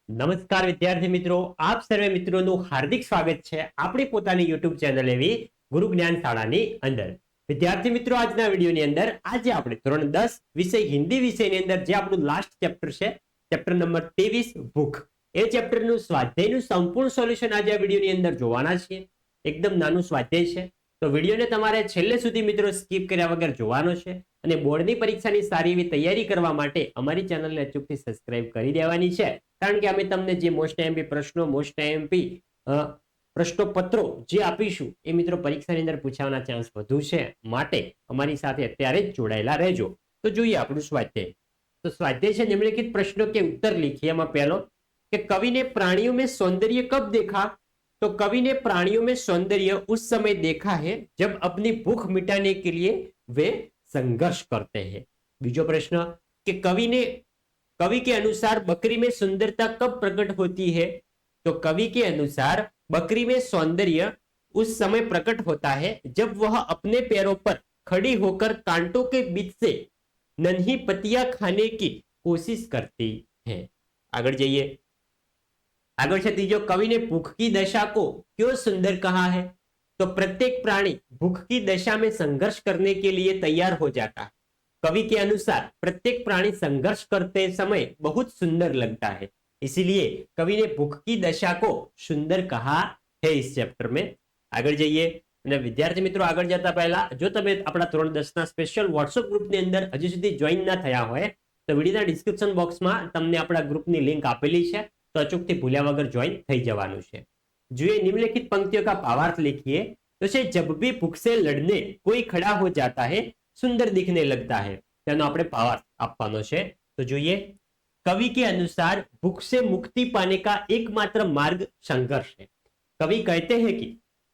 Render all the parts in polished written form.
નમસ્કાર વિદ્યાર્થી મિત્રો, આપ સર્વે મિત્રોનું હાર્દિક સ્વાગત છે આપણી પોતાની યુટ્યુબ ચેનલ એવી ગુરુ જ્ઞાન શાળાની અંદર. વિદ્યાર્થી મિત્રો, આજના વિડીયોની અંદર આજે આપણે ધોરણ 10 વિષય હિન્દી વિષયની અંદર જે આપણું લાસ્ટ ચેપ્ટર છે, ચેપ્ટર નંબર 23 ભૂખ, એ ચેપ્ટરનું સ્વાધ્યાયનું સંપૂર્ણ સોલ્યુશન આજે આ વિડીયોની અંદર જોવાના છીએ. એકદમ નાનું સ્વાધ્યાય છે, તો વિડીયોને તમારે છેલ્લે સુધી મિત્રો સ્કીપ કર્યા વગર જોવાનો છે અને બોર્ડની પરીક્ષાની સારી એવી તૈયારી કરવા માટે અમારી ચેનલને અચૂકથી સબસ્ક્રાઇબ કરી દેવાની છે. કારણ કે અમે તમને જે મોસ્ટ આઈએમપી પ્રશ્નો, મોસ્ટ આઈએમપી પ્રશ્નોપત્રો જે આપીશું એ મિત્રો પરીક્ષાની અંદર પૂછાવાના ચાન્સ વધુ છે, માટે અમારી સાથે અત્યારે જ જોડાયેલા રહેજો. તો જોઈએ આપણું સ્વાધ્યાય. તો સ્વાધ્યાય છે નિમ્નલિખિત प्रश्नों के उत्तर लिखिए. એમાં પહેલો कि कवि ने प्राणियों में सौंदर्य कब देखा? तो कवि ने प्राणियों में सौंदर्य उस समय देखा है जब अपनी भूख मिटाने के लिए वे संघर्ष करते हैं. बीजो प्रश्न कि कवि के अनुसार बकरी में सुंदरता कब प्रकट होती है? तो कवि के अनुसार बकरी में सौंदर्य उस समय प्रकट होता है जब वह अपने पैरों पर खड़ी होकर कांटों के बीच से नन्ही पत्तियां खाने की कोशिश करती है. आगे जाइए. आगे से तीजो, कवि ने भूख की दशा को क्यों सुंदर कहा है? तो प्रत्येक प्राणी भूख की दशा में संघर्ष करने के लिए तैयार हो जाता है. कवि के अनुसार प्रत्येक प्राणी संघर्ष करते समय बहुत सुंदर लगता है, इसीलिए कवि ने भूख की दशा को सुंदर कहा है इस चैप्टर में. आगे जाइए. અને વિદ્યાર્થી મિત્રો, આગળ જતા પહેલા જો તમે આપણા ધોરણ 10 ના સ્પેશિયલ વોટ્સએપ ગ્રુપની અંદર હજી સુધી જોઈન ના થયા હોય તો વિડીયોના ડિસ્ક્રિપ્શન બોક્સમાં તમને આપણા ગ્રુપની લિંક આપેલી છે, તો અચૂકથી ભૂલ્યા વગર જોઈન થઈ જવાનું છે. જોઈએ निम्नलिखित पंक्तियों का भावार्थ लिखिए. तो से जब भी भूख से लड़ने कोई खड़ा हो जाता है सुंदर दिखने लगता है. તેનો આપણે ભાવાર્થ આપવાનો છે. તો જોઈએ. कवि के अनुसार भूख से मुक्ति पाने का एकमात्र मार्ग संघर्ष है. कवि कहते हैं कि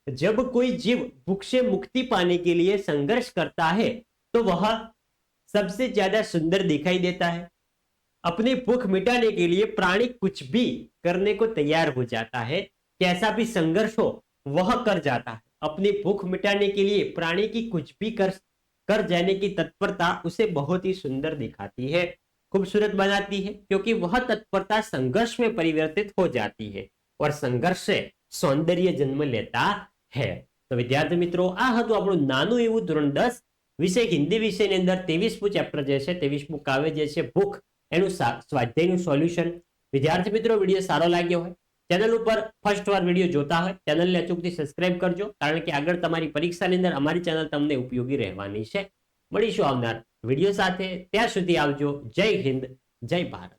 जब कोई जीव भूख से मुक्ति पाने के लिए संघर्ष करता है तो वह सबसे ज्यादा सुंदर दिखाई देता है. अपनी भूख मिटाने के लिए प्राणी कुछ भी करने को तैयार हो जाता है. कैसा भी संघर्ष हो वह कर जाता है. अपनी भूख मिटाने के लिए प्राणी की कुछ भी कर जाने की तत्परता उसे बहुत ही सुंदर दिखाती है, खूबसूरत बनाती है, क्योंकि वह तत्परता संघर्ष में परिवर्तित हो जाती है और संघर्ष से सौंदर्य जन्म लेता है. तो विद्यार्थी मित्रों, आ हतुं आपणुं नानुं एवुं धोरण 10 विषय हिंदी विषयनी अंदर 23मुं चेप्टर जे छे, 23मुं काव्य जे छे भूख, एनुं स्वाध्यायनुं सोल्यूशन. विद्यार्थी मित्रों, विडियो सारो लाग्यो होय, चेनल पर फर्स्ट वार विडियो जोता होय चेनलने अचूकथी सब्सक्राइब करजो, कारण के आगळ तमारी परीक्षानी अंदर अमारी चेनल तमने उपयोगी रहेवानी छे. મળીશું આવનાર વિડિયો સાથે. ત્યાં સુધી આવજો. જય હિન્દ, જય ભારત.